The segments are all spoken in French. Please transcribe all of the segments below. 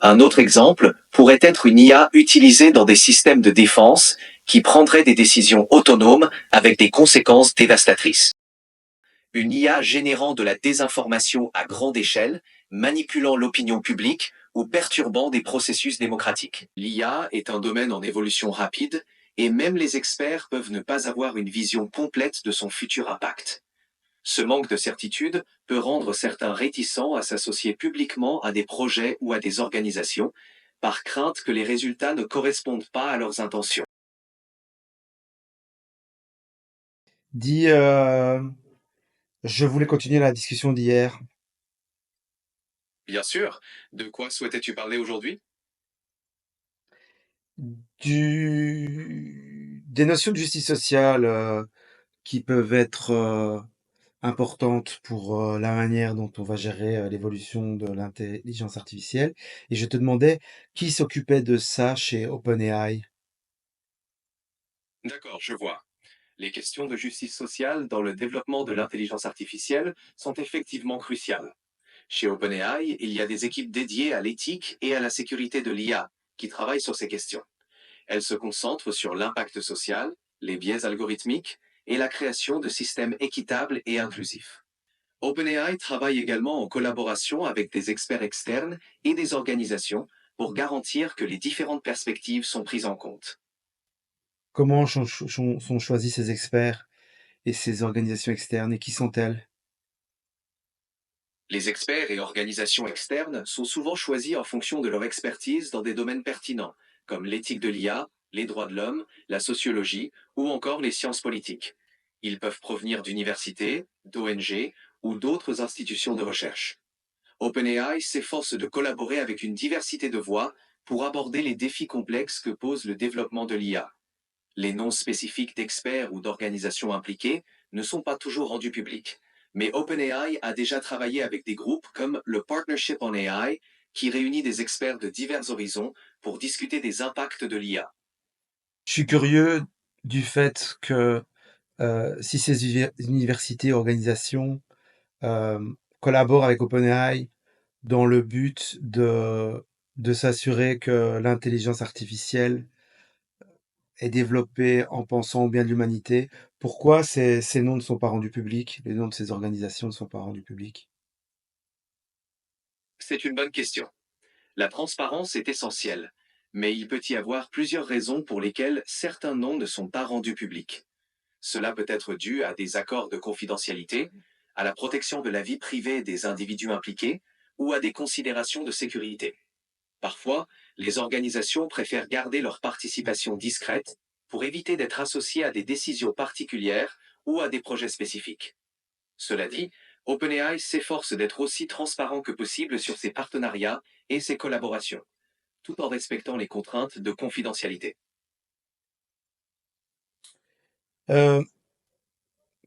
Un autre exemple pourrait être une IA utilisée dans des systèmes de défense qui prendrait des décisions autonomes avec des conséquences dévastatrices. Une IA générant de la désinformation à grande échelle, manipulant l'opinion publique ou perturbant des processus démocratiques. L'IA est un domaine en évolution rapide et même les experts peuvent ne pas avoir une vision complète de son futur impact. Ce manque de certitude peut rendre certains réticents à s'associer publiquement à des projets ou à des organisations, par crainte que les résultats ne correspondent pas à leurs intentions. Dis, je voulais continuer la discussion d'hier Bien sûr. De quoi souhaitais-tu parler aujourd'hui? des notions de justice sociale qui peuvent être importantes pour la manière dont on va gérer l'évolution de l'intelligence artificielle. Et je te demandais qui s'occupait de ça chez OpenAI. D'accord, je vois. Les questions de justice sociale dans le développement de l'intelligence artificielle sont effectivement cruciales. Chez OpenAI, il y a des équipes dédiées à l'éthique et à la sécurité de l'IA qui travaillent sur ces questions. Elles se concentrent sur l'impact social, les biais algorithmiques et la création de systèmes équitables et inclusifs. OpenAI travaille également en collaboration avec des experts externes et des organisations pour garantir que les différentes perspectives sont prises en compte. Comment sont choisis ces experts et ces organisations externes et qui sont-elles? Les experts et organisations externes sont souvent choisis en fonction de leur expertise dans des domaines pertinents, comme l'éthique de l'IA, les droits de l'homme, la sociologie ou encore les sciences politiques. Ils peuvent provenir d'universités, d'ONG ou d'autres institutions de recherche. OpenAI s'efforce de collaborer avec une diversité de voix pour aborder les défis complexes que pose le développement de l'IA. Les noms spécifiques d'experts ou d'organisations impliquées ne sont pas toujours rendus publics. Mais OpenAI a déjà travaillé avec des groupes comme le Partnership on AI, qui réunit des experts de divers horizons pour discuter des impacts de l'IA. Je suis curieux du fait que si ces universités et organisations collaborent avec OpenAI dans le but de s'assurer que l'intelligence artificielle est développée en pensant au bien de l'humanité. Pourquoi ces noms ne sont pas rendus publics? Les noms de ces organisations ne sont pas rendus publics. C'est une bonne question. La transparence est essentielle, mais il peut y avoir plusieurs raisons pour lesquelles certains noms ne sont pas rendus publics. Cela peut être dû à des accords de confidentialité, à la protection de la vie privée des individus impliqués ou à des considérations de sécurité. Parfois, les organisations préfèrent garder leur participation discrète pour éviter d'être associées à des décisions particulières ou à des projets spécifiques. Cela dit, OpenAI s'efforce d'être aussi transparent que possible sur ses partenariats et ses collaborations, tout en respectant les contraintes de confidentialité. Euh,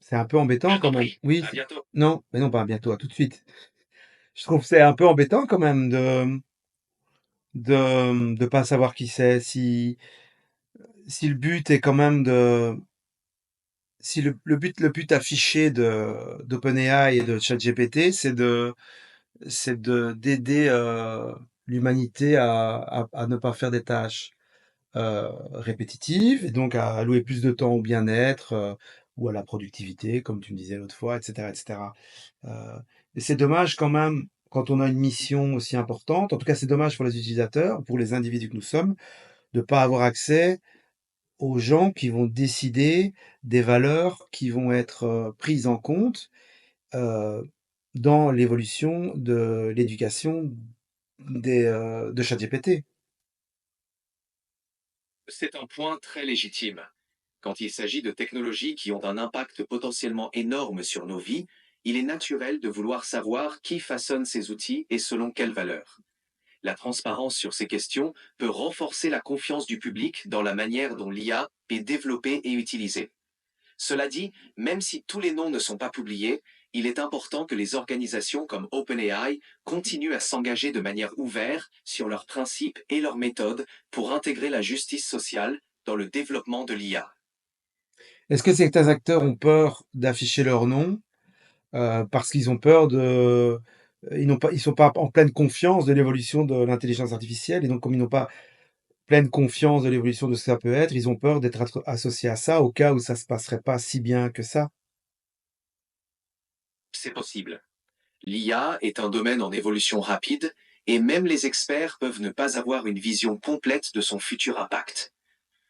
c'est un peu embêtant Je quand t'en même. prie, Oui, à bientôt. non, mais non, pas bientôt, à tout de suite. Je trouve que c'est un peu embêtant quand même de pas savoir qui c'est. Si le but est quand même si le but affiché d'OpenAI et de ChatGPT, c'est d'aider l'humanité à ne pas faire des tâches répétitives et donc à allouer plus de temps au bien-être ou à la productivité, comme tu me disais l'autre fois, etc., etc. Euh, et c'est dommage quand même quand on a une mission aussi importante. En tout cas, c'est dommage pour les utilisateurs, pour les individus que nous sommes, de ne pas avoir accès aux gens qui vont décider des valeurs qui vont être prises en compte euh, dans l'évolution de l'éducation de ChatGPT. C'est un point très légitime. Quand il s'agit de technologies qui ont un impact potentiellement énorme sur nos vies, il est naturel de vouloir savoir qui façonne ces outils et selon quelles valeurs. La transparence sur ces questions peut renforcer la confiance du public dans la manière dont l'IA est développée et utilisée. Cela dit, même si tous les noms ne sont pas publiés, il est important que les organisations comme OpenAI continuent à s'engager de manière ouverte sur leurs principes et leurs méthodes pour intégrer la justice sociale dans le développement de l'IA. Est-ce que certains acteurs ont peur d'afficher leur nom parce qu'ils ont peur ils sont pas en pleine confiance de l'évolution de l'intelligence artificielle et donc comme ils n'ont pas pleine confiance de l'évolution de ce que ça peut être, ils ont peur d'être associés à ça au cas où ça se passerait pas si bien que ça. C'est possible. L'IA est un domaine en évolution rapide, et même les experts peuvent ne pas avoir une vision complète de son futur impact.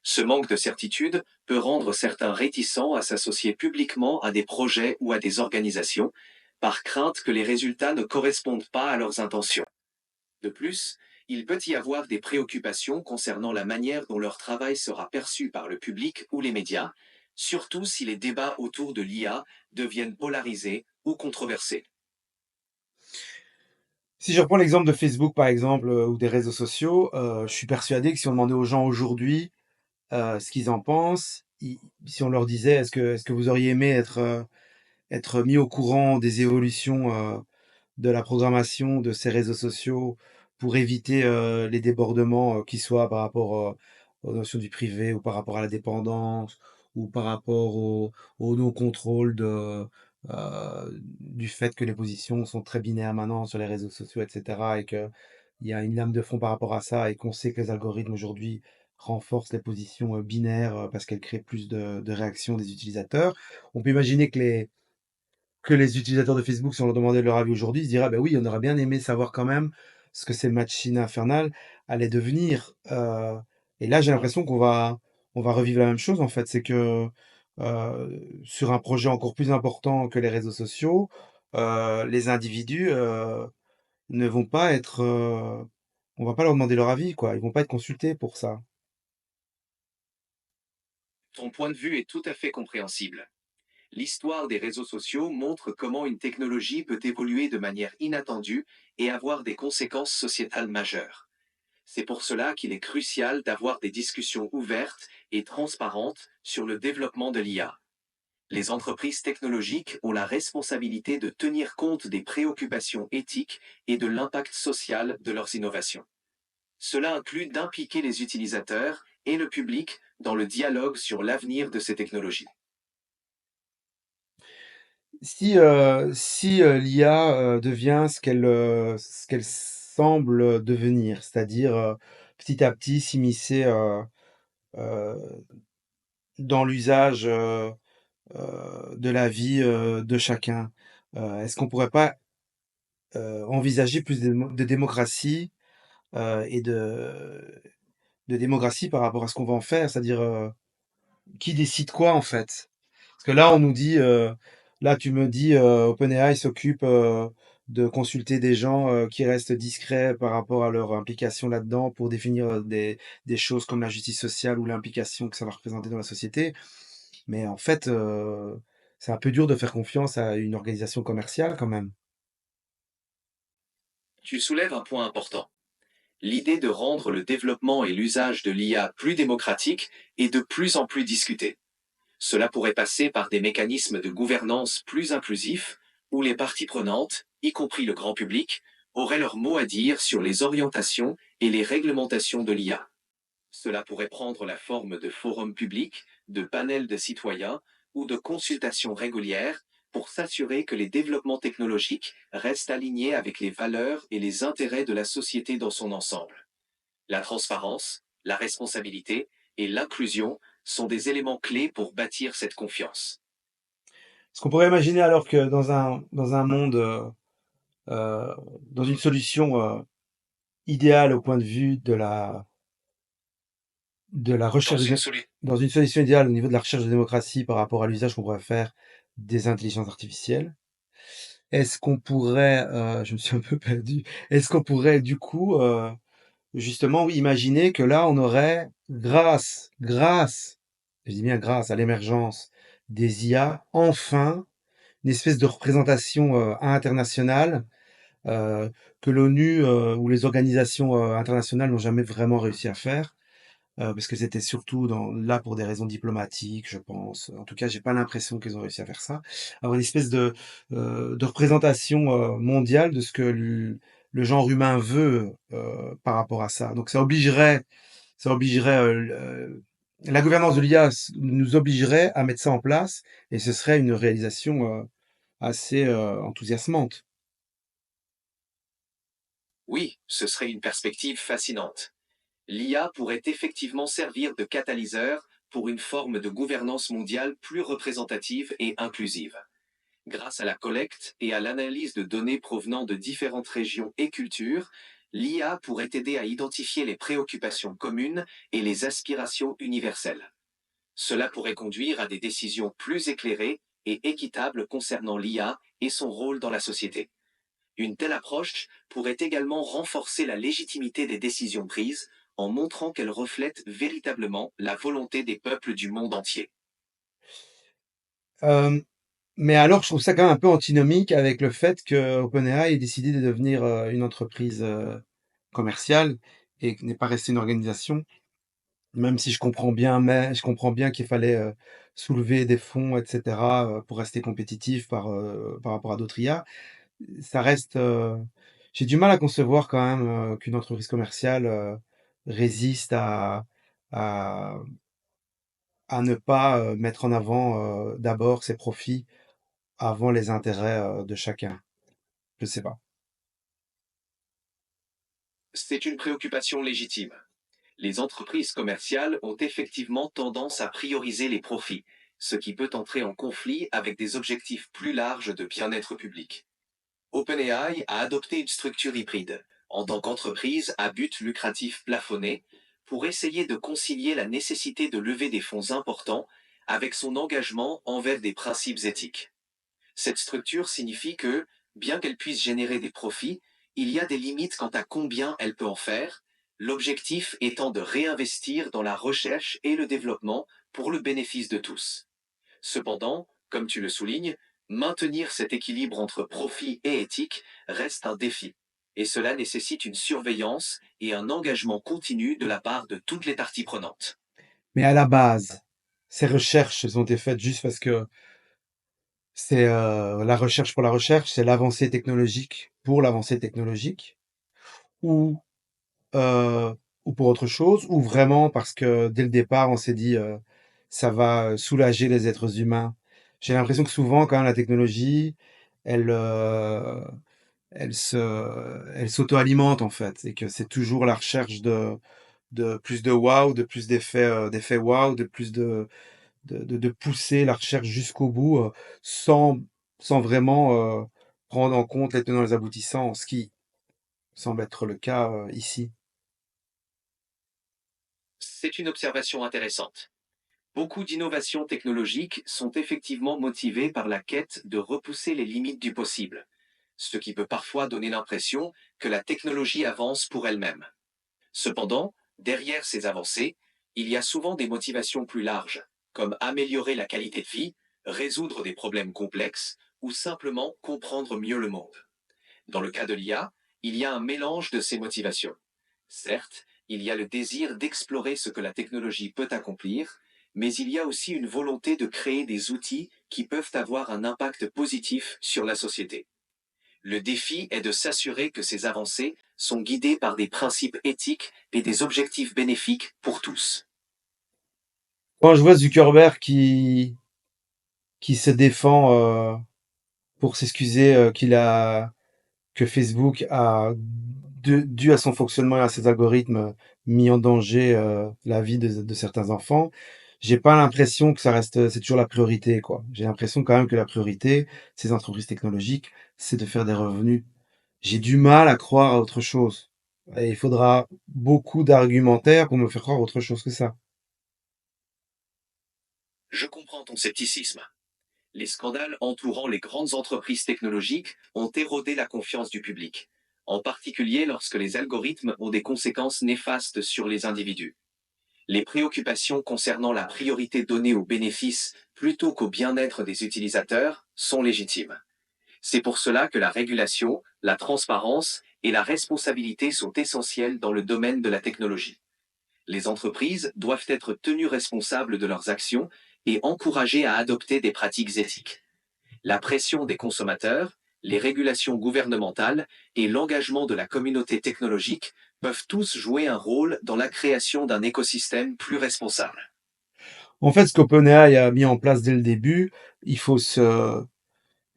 Ce manque de certitude peut rendre certains réticents à s'associer publiquement à des projets ou à des organisations, par crainte que les résultats ne correspondent pas à leurs intentions. De plus, il peut y avoir des préoccupations concernant la manière dont leur travail sera perçu par le public ou les médias, surtout si les débats autour de l'IA deviennent polarisés ou controversés. Si je reprends l'exemple de Facebook par exemple ou des réseaux sociaux, je suis persuadé que si on demandait aux gens aujourd'hui ce qu'ils en pensent, si on leur disait est-ce que vous auriez aimé être mis au courant des évolutions de la programmation de ces réseaux sociaux pour éviter les débordements qui soient par rapport aux notions du privé ou par rapport à la dépendance ou par rapport au non-contrôle du fait que les positions sont très binaires maintenant sur les réseaux sociaux, etc. et qu'il y a une lame de fond par rapport à ça et qu'on sait que les algorithmes aujourd'hui renforcent les positions binaires parce qu'elles créent plus de réactions des utilisateurs. On peut imaginer que les utilisateurs de Facebook, si on leur demandait leur avis aujourd'hui, ils se diraient: «Ah ben oui, on aurait bien aimé savoir quand même ce que ces machines infernales allaient devenir». Et là, j'ai l'impression qu'on va revivre la même chose, en fait. C'est que, sur un projet encore plus important que les réseaux sociaux, les individus, ne vont pas être, on va pas leur demander leur avis, quoi. Ils vont pas être consultés pour ça. Ton point de vue est tout à fait compréhensible. L'histoire des réseaux sociaux montre comment une technologie peut évoluer de manière inattendue et avoir des conséquences sociétales majeures. C'est pour cela qu'il est crucial d'avoir des discussions ouvertes et transparentes sur le développement de l'IA. Les entreprises technologiques ont la responsabilité de tenir compte des préoccupations éthiques et de l'impact social de leurs innovations. Cela inclut d'impliquer les utilisateurs et le public dans le dialogue sur l'avenir de ces technologies. Si l'IA, devient ce qu'elle semble devenir, c'est-à-dire, petit à petit s'immiscer, heu, dans l'usage, de la vie, de chacun, est-ce qu'on pourrait pas, envisager plus de démocratie, et de démocratie par rapport à ce qu'on va en faire? C'est-à-dire, qui décide quoi, en fait? Parce que là, on nous dit, là, tu me dis, OpenAI s'occupe de consulter des gens qui restent discrets par rapport à leur implication là-dedans pour définir des choses comme la justice sociale ou l'implication que ça va représenter dans la société. Mais en fait, c'est un peu dur de faire confiance à une organisation commerciale quand même. Tu soulèves un point important. L'idée de rendre le développement et l'usage de l'IA plus démocratique est de plus en plus discutée. Cela pourrait passer par des mécanismes de gouvernance plus inclusifs, où les parties prenantes, y compris le grand public, auraient leur mot à dire sur les orientations et les réglementations de l'IA. Cela pourrait prendre la forme de forums publics, de panels de citoyens ou de consultations régulières pour s'assurer que les développements technologiques restent alignés avec les valeurs et les intérêts de la société dans son ensemble. La transparence, la responsabilité et l'inclusion sont des éléments clés pour bâtir cette confiance. Ce qu'on pourrait imaginer alors que dans un monde, euh, dans une solution idéale au point de vue de la Dans recherche une solution dans une solution idéale au niveau de la recherche de démocratie par rapport à l'usage qu'on pourrait faire des intelligences artificielles, est-ce qu'on pourrait, je me suis un peu perdu, est-ce qu'on pourrait du coup, justement, oui, imaginer que là, on aurait, je dis bien grâce à l'émergence des IA, enfin, une espèce de représentation internationale que l'ONU ou les organisations internationales n'ont jamais vraiment réussi à faire parce que c'était surtout là pour des raisons diplomatiques, je pense. En tout cas, j'ai pas l'impression qu'ils ont réussi à faire ça. Avoir une espèce de représentation mondiale de ce que le genre humain veut par rapport à ça. Donc ça obligerait la gouvernance de l'IA nous obligerait à mettre ça en place et ce serait une réalisation assez enthousiasmante. Oui, ce serait une perspective fascinante. L'IA pourrait effectivement servir de catalyseur pour une forme de gouvernance mondiale plus représentative et inclusive. Grâce à la collecte et à l'analyse de données provenant de différentes régions et cultures, l'IA pourrait aider à identifier les préoccupations communes et les aspirations universelles. Cela pourrait conduire à des décisions plus éclairées et équitables concernant l'IA et son rôle dans la société. Une telle approche pourrait également renforcer la légitimité des décisions prises en montrant qu'elles reflètent véritablement la volonté des peuples du monde entier. Euh, mais alors, je trouve ça quand même un peu antinomique avec le fait que OpenAI ait décidé de devenir une entreprise commerciale et que n'est pas resté une organisation, même si je comprends bien qu'il fallait soulever des fonds, etc., pour rester compétitif par rapport à d'autres IA. Ça reste, j'ai du mal à concevoir quand même qu'une entreprise commerciale résiste à, à ne pas mettre en avant d'abord ses profits avant les intérêts de chacun. Je sais pas. C'est une préoccupation légitime. Les entreprises commerciales ont effectivement tendance à prioriser les profits, ce qui peut entrer en conflit avec des objectifs plus larges de bien-être public. OpenAI a adopté une structure hybride, en tant qu'entreprise à but lucratif plafonné, pour essayer de concilier la nécessité de lever des fonds importants avec son engagement envers des principes éthiques. Cette structure signifie que, bien qu'elle puisse générer des profits, il y a des limites quant à combien elle peut en faire, l'objectif étant de réinvestir dans la recherche et le développement pour le bénéfice de tous. Cependant, comme tu le soulignes, maintenir cet équilibre entre profit et éthique reste un défi, et cela nécessite une surveillance et un engagement continu de la part de toutes les parties prenantes. Mais à la base, ces recherches elles ont été faites juste parce que c'est la recherche pour la recherche, c'est l'avancée technologique pour l'avancée technologique, ou, euh, ou pour autre chose, ou vraiment parce que dès le départ, on s'est dit ça va soulager les êtres humains. J'ai l'impression que souvent, quand même, la technologie, elle, elle s'auto-alimente en fait, et que c'est toujours la recherche de plus de wow, de plus d'effets wow, de plus de pousser la recherche jusqu'au bout sans, sans vraiment prendre en compte les tenants et les aboutissants, ce qui semble être le cas ici. C'est une observation intéressante. Beaucoup d'innovations technologiques sont effectivement motivées par la quête de repousser les limites du possible, ce qui peut parfois donner l'impression que la technologie avance pour elle-même. Cependant, derrière ces avancées, il y a souvent des motivations plus larges, comme améliorer la qualité de vie, résoudre des problèmes complexes ou simplement comprendre mieux le monde. Dans le cas de l'IA, il y a un mélange de ces motivations. Certes, il y a le désir d'explorer ce que la technologie peut accomplir, mais il y a aussi une volonté de créer des outils qui peuvent avoir un impact positif sur la société. Le défi est de s'assurer que ces avancées sont guidées par des principes éthiques et des objectifs bénéfiques pour tous. Quand je vois Zuckerberg qui se défend pour s'excuser que Facebook a, dû à son fonctionnement et à ses algorithmes, mis en danger la vie de certains enfants, j'ai pas l'impression que ça reste, c'est toujours la priorité, quoi. J'ai l'impression quand même que la priorité, ces entreprises technologiques, c'est de faire des revenus. J'ai du mal à croire à autre chose. Et il faudra beaucoup d'argumentaires pour me faire croire autre chose que ça. Je comprends ton scepticisme. Les scandales entourant les grandes entreprises technologiques ont érodé la confiance du public, en particulier lorsque les algorithmes ont des conséquences néfastes sur les individus. Les préoccupations concernant la priorité donnée aux bénéfices plutôt qu'au bien-être des utilisateurs sont légitimes. C'est pour cela que la régulation, la transparence et la responsabilité sont essentielles dans le domaine de la technologie. Les entreprises doivent être tenues responsables de leurs actions et encouragées à adopter des pratiques éthiques. La pression des consommateurs, les régulations gouvernementales et l'engagement de la communauté technologique peuvent tous jouer un rôle dans la création d'un écosystème plus responsable. En fait, ce qu'OpenAI a mis en place dès le début, il faut se,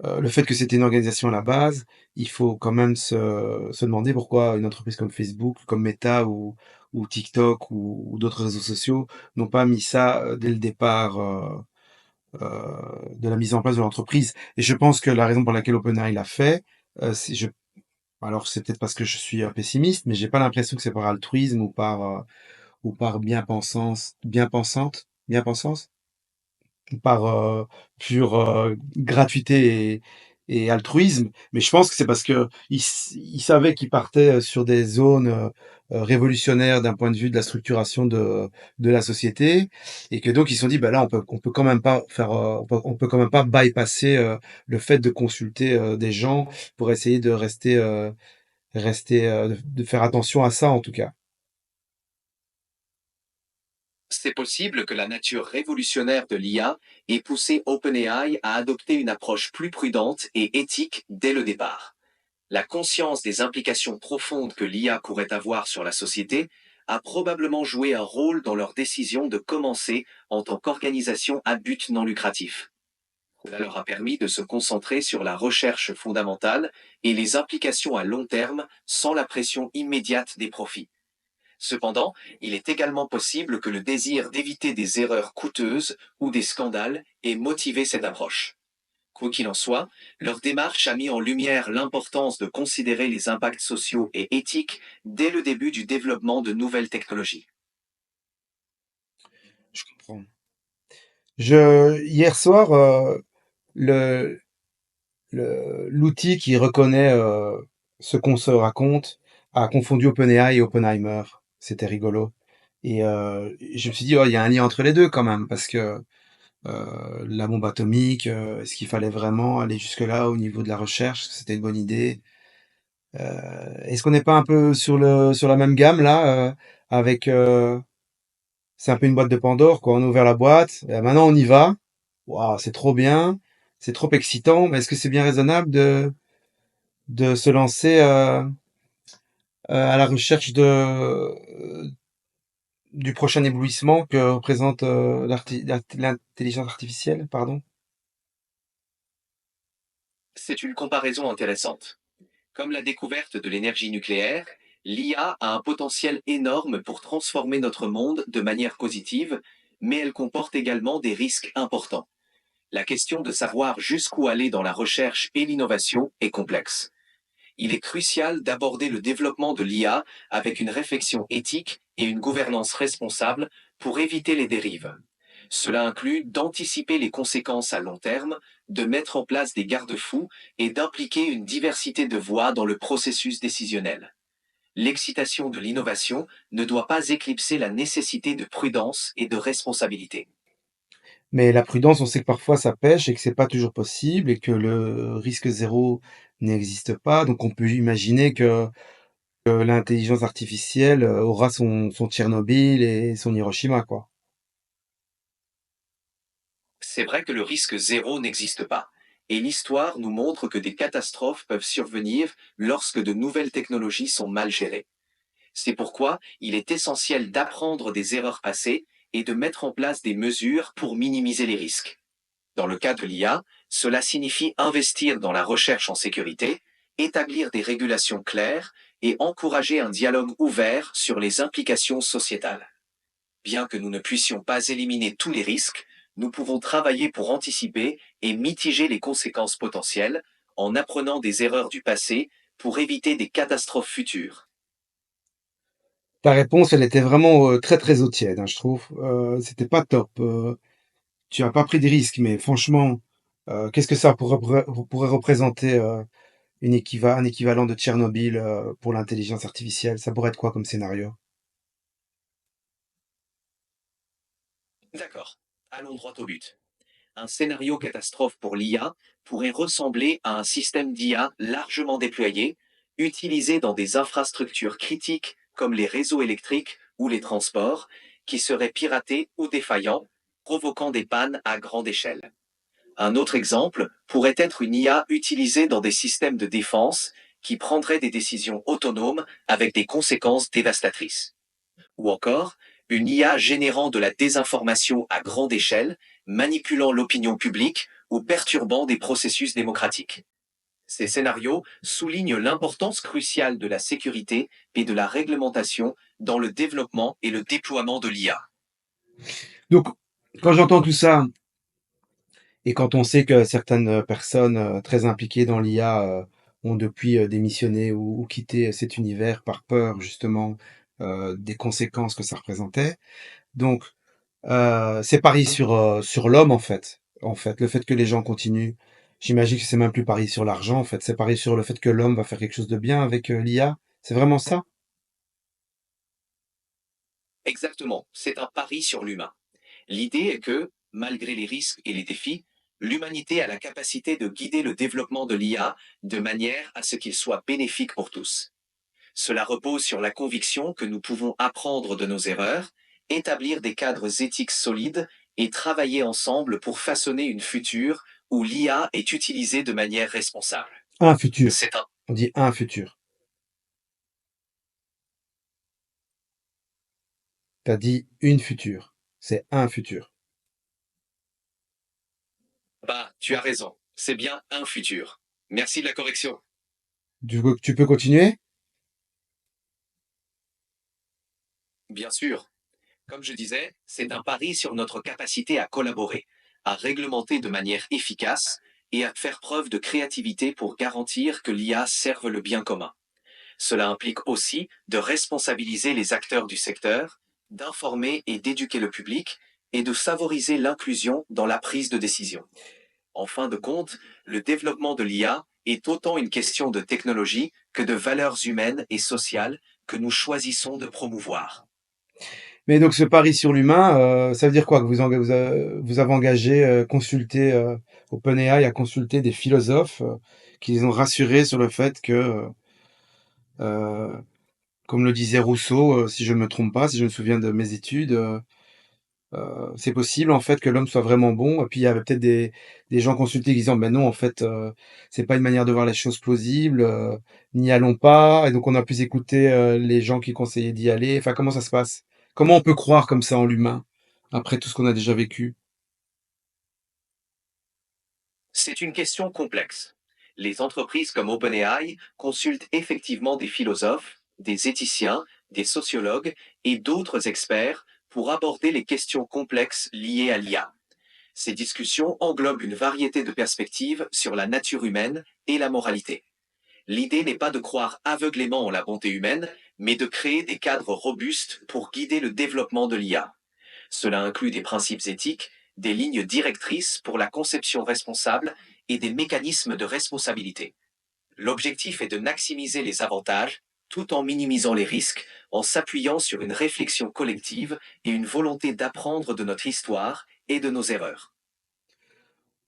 le fait que c'était une organisation à la base, il faut quand même se demander pourquoi une entreprise comme Facebook, comme Meta ou TikTok ou d'autres réseaux sociaux n'ont pas mis ça dès le départ de la mise en place de l'entreprise. Et je pense que la raison pour laquelle OpenAI l'a fait, alors c'est peut-être parce que je suis un pessimiste, mais j'ai pas l'impression que c'est par altruisme ou par bien-pensance, par pure gratuité et altruisme, mais je pense que c'est parce que il savait qu'il partait sur des zones révolutionnaires d'un point de vue de la structuration de la société, et que donc ils se sont dit, bah là on peut quand même pas faire, on peut quand même pas bypasser le fait de consulter des gens pour essayer de de faire attention à ça en tout cas. C'est possible que la nature révolutionnaire de l'IA ait poussé OpenAI à adopter une approche plus prudente et éthique dès le départ. La conscience des implications profondes que l'IA pourrait avoir sur la société a probablement joué un rôle dans leur décision de commencer en tant qu'organisation à but non lucratif. Cela leur a permis de se concentrer sur la recherche fondamentale et les implications à long terme sans la pression immédiate des profits. Cependant, il est également possible que le désir d'éviter des erreurs coûteuses ou des scandales ait motivé cette approche. Quoi qu'il en soit, leur démarche a mis en lumière l'importance de considérer les impacts sociaux et éthiques dès le début du développement de nouvelles technologies. Je comprends. Hier soir, le, l'outil qui reconnaît ce qu'on se raconte a confondu OpenAI et Oppenheimer. C'était rigolo. Et je me suis dit, oh, il y a un lien entre les deux quand même, parce que la bombe atomique, est-ce qu'il fallait vraiment aller jusque-là au niveau de la recherche? C'était une bonne idée. Est-ce qu'on n'est pas un peu sur la même gamme là, avec c'est un peu une boîte de Pandore, quoi. On a ouvert la boîte, et maintenant on y va. Waouh, c'est trop bien, c'est trop excitant. Mais est-ce que c'est bien raisonnable de se lancer à la recherche du prochain éblouissement que représente l'intelligence artificielle, pardon? C'est une comparaison intéressante. Comme la découverte de l'énergie nucléaire, l'IA a un potentiel énorme pour transformer notre monde de manière positive, mais elle comporte également des risques importants. La question de savoir jusqu'où aller dans la recherche et l'innovation est complexe. Il est crucial d'aborder le développement de l'IA avec une réflexion éthique et une gouvernance responsable pour éviter les dérives. Cela inclut d'anticiper les conséquences à long terme, de mettre en place des garde-fous et d'impliquer une diversité de voix dans le processus décisionnel. L'excitation de l'innovation ne doit pas éclipser la nécessité de prudence et de responsabilité. Mais la prudence, on sait que parfois ça pêche et que c'est pas toujours possible et que le risque zéro n'existe pas. Donc on peut imaginer que l'intelligence artificielle aura son Tchernobyl et son Hiroshima, quoi. C'est vrai que le risque zéro n'existe pas. Et l'histoire nous montre que des catastrophes peuvent survenir lorsque de nouvelles technologies sont mal gérées. C'est pourquoi il est essentiel d'apprendre des erreurs passées et de mettre en place des mesures pour minimiser les risques. Dans le cas de l'IA, cela signifie investir dans la recherche en sécurité, établir des régulations claires et encourager un dialogue ouvert sur les implications sociétales. Bien que nous ne puissions pas éliminer tous les risques, nous pouvons travailler pour anticiper et mitiger les conséquences potentielles en apprenant des erreurs du passé pour éviter des catastrophes futures. Ta réponse, elle était vraiment très très eau tiède, hein, je trouve. C'était pas top. Tu as pas pris de risques, mais franchement, qu'est-ce que ça pourrait représenter un équivalent de Tchernobyl pour l'intelligence artificielle? Ça pourrait être quoi comme scénario? D'accord. Allons droit au but. Un scénario catastrophe pour l'IA pourrait ressembler à un système d'IA largement déployé, utilisé dans des infrastructures critiques comme les réseaux électriques ou les transports, qui seraient piratés ou défaillants, provoquant des pannes à grande échelle. Un autre exemple pourrait être une IA utilisée dans des systèmes de défense qui prendrait des décisions autonomes avec des conséquences dévastatrices. Ou encore, une IA générant de la désinformation à grande échelle, manipulant l'opinion publique ou perturbant des processus démocratiques. Ces scénarios soulignent l'importance cruciale de la sécurité et de la réglementation dans le développement et le déploiement de l'IA. Donc, quand j'entends tout ça, et quand on sait que certaines personnes très impliquées dans l'IA ont depuis démissionné ou quitté cet univers par peur justement des conséquences que ça représentait, donc c'est pari sur l'homme en fait. En fait, le fait que les gens continuent, j'imagine que c'est même plus pari sur l'argent en fait, c'est pari sur le fait que l'homme va faire quelque chose de bien avec l'IA. C'est vraiment ça? Exactement, c'est un pari sur l'humain. L'idée est que, malgré les risques et les défis, l'humanité a la capacité de guider le développement de l'IA de manière à ce qu'il soit bénéfique pour tous. Cela repose sur la conviction que nous pouvons apprendre de nos erreurs, établir des cadres éthiques solides et travailler ensemble pour façonner une future où l'IA est utilisée de manière responsable. Un futur. C'est un... On dit un futur. T'as dit une future. C'est un futur. Bah, tu as raison, c'est bien un futur. Merci de la correction. Tu peux continuer? Bien sûr. Comme je disais, c'est un pari sur notre capacité à collaborer, à réglementer de manière efficace et à faire preuve de créativité pour garantir que l'IA serve le bien commun. Cela implique aussi de responsabiliser les acteurs du secteur, d'informer et d'éduquer le public et de favoriser l'inclusion dans la prise de décision. En fin de compte, le développement de l'IA est autant une question de technologie que de valeurs humaines et sociales que nous choisissons de promouvoir. Mais donc ce pari sur l'humain, ça veut dire quoi? Que vous avez engagé, consulté, OpenAI a consulté des philosophes qui les ont rassurés sur le fait que, euh, comme le disait Rousseau, si je ne me trompe pas, si je me souviens de mes études, c'est possible en fait que l'homme soit vraiment bon. Et puis il y avait peut-être des gens consultés qui disaient, ben non, en fait, c'est pas une manière de voir les choses plausible, n'y allons pas. Et donc on a pu écouter les gens qui conseillaient d'y aller. Enfin, comment ça se passe? Comment on peut croire comme ça en l'humain après tout ce qu'on a déjà vécu? C'est une question complexe. Les entreprises comme OpenAI consultent effectivement des philosophes, des éthiciens, des sociologues et d'autres experts pour aborder les questions complexes liées à l'IA. Ces discussions englobent une variété de perspectives sur la nature humaine et la moralité. L'idée n'est pas de croire aveuglément en la bonté humaine, mais de créer des cadres robustes pour guider le développement de l'IA. Cela inclut des principes éthiques, des lignes directrices pour la conception responsable et des mécanismes de responsabilité. L'objectif est de maximiser les avantages tout en minimisant les risques, en s'appuyant sur une réflexion collective et une volonté d'apprendre de notre histoire et de nos erreurs.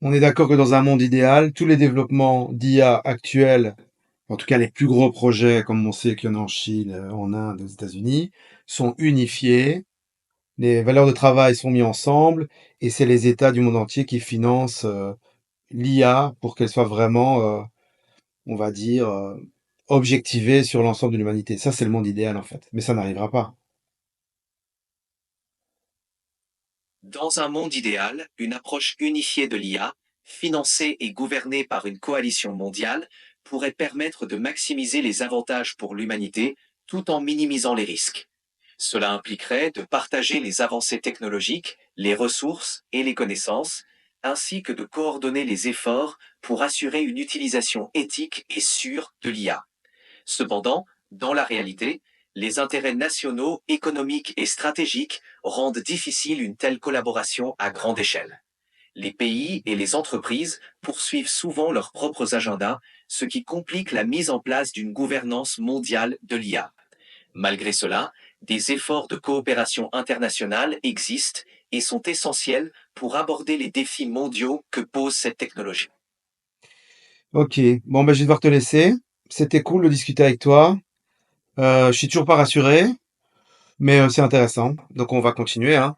On est d'accord que dans un monde idéal, tous les développements d'IA actuels, en tout cas les plus gros projets, comme on sait qu'il y en a en Chine, en Inde, aux États-Unis, sont unifiés. Les valeurs de travail sont mises ensemble et c'est les États du monde entier qui financent l'IA pour qu'elle soit vraiment, on va dire, objectivée sur l'ensemble de l'humanité. Ça, c'est le monde idéal en fait. Mais ça n'arrivera pas. Dans un monde idéal, une approche unifiée de l'IA, financée et gouvernée par une coalition mondiale, pourrait permettre de maximiser les avantages pour l'humanité tout en minimisant les risques. Cela impliquerait de partager les avancées technologiques, les ressources et les connaissances, ainsi que de coordonner les efforts pour assurer une utilisation éthique et sûre de l'IA. Cependant, dans la réalité, les intérêts nationaux, économiques et stratégiques rendent difficile une telle collaboration à grande échelle. Les pays et les entreprises poursuivent souvent leurs propres agendas, ce qui complique la mise en place d'une gouvernance mondiale de l'IA. Malgré cela, des efforts de coopération internationale existent et sont essentiels pour aborder les défis mondiaux que pose cette technologie. Ok, bon, ben, je vais devoir te laisser. C'était cool de discuter avec toi. Je suis toujours pas rassuré, mais c'est intéressant. Donc on va continuer, hein.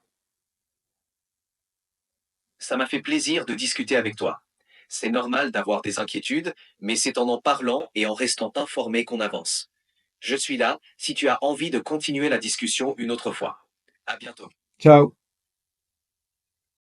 Ça m'a fait plaisir de discuter avec toi. C'est normal d'avoir des inquiétudes, mais c'est en parlant et en restant informé qu'on avance. Je suis là si tu as envie de continuer la discussion une autre fois. À bientôt. Ciao.